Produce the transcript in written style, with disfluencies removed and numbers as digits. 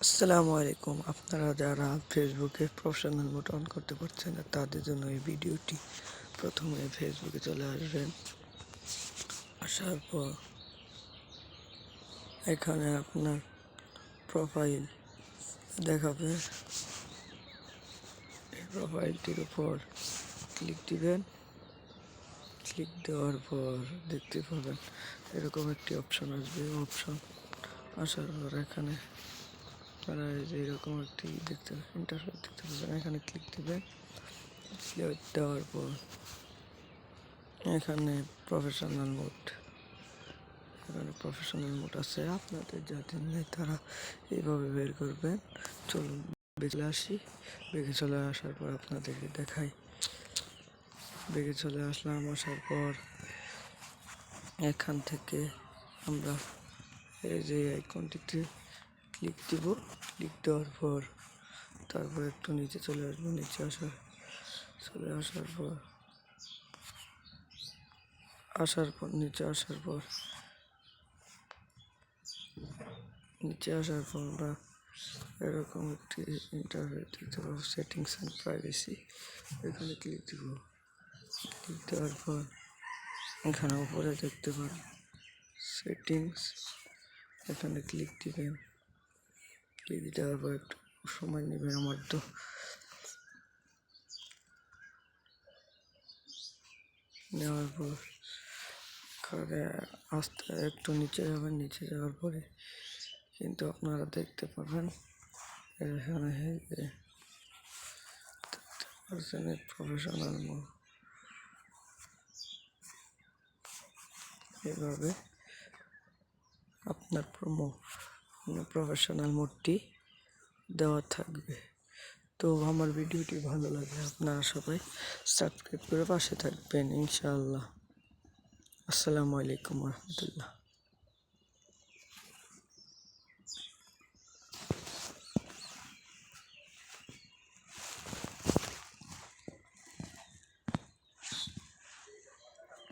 আসসালামু আলাইকুম। আপনারা যারা ফেসবুকে প্রফেশনাল মোড অন করতে পারছেন না তাদের জন্য এই ভিডিওটি। প্রথমে ফেসবুকে চলে আসবেন। আসার পর এখানে আপনার প্রোফাইল দেখাবে। এই প্রোফাইলটির উপর ক্লিক দিবেন। ক্লিক দেওয়ার পর দেখতে পাবেন এরকম একটি অপশন আসবে। অপশন আসার পর এখানে আপনারা এরকম একটি ইন্টারফেস দেখতে পাবেন। এখানে ক্লিক দিবেন। ক্লিক দেওয়ার পর এখানে প্রফেশনাল মোড আছে। আপনাদের যাদের নেই তারা এইভাবে বের করবেন। চলুন বেঁকে আসি। বেঁকে চলে আসার পর আপনাদেরকে দেখাই। বেঁকে চলে আসলাম। আসার পর এখান থেকে আমরা এই যে আইকনটিতে ক্লিক দিব। ক্লিক দেওয়ার পর তারপর একটু নিচে চলে আসবো। নিচে আসার পর নিচে আসার পর আমরা এরকম একটি ইন্টারফেস দেখতে পাবো। সেটিংস অ্যান্ড প্রাইভেসি, এখানে ক্লিক দিব। ক্লিক দেওয়ার পর এখানে উপরে দেখতে পারেন সেটিংস, এখানে ক্লিক দিবেন। ক্লিক দেওয়ার পর একটু সময় নেবেন। আমার তো নেওয়ার পর আস্তে একটু নিচে যাবেন। নিচে যাওয়ার পরে কিন্তু আপনারা দেখতে পাবেন এখানে দেখতে পাচ্ছেন প্রফেশনাল মোড। এভাবে আপনার প্রফেশনাল মোডটি দেওয়া থাকবে। তো আমার ভিডিওটি ভালো লাগলে আপনারা সবাই সাবস্ক্রাইব করে পাশে থাকবেন ইনশাআল্লাহ। আসসালামু আলাইকুম রহমতুল্লাহ।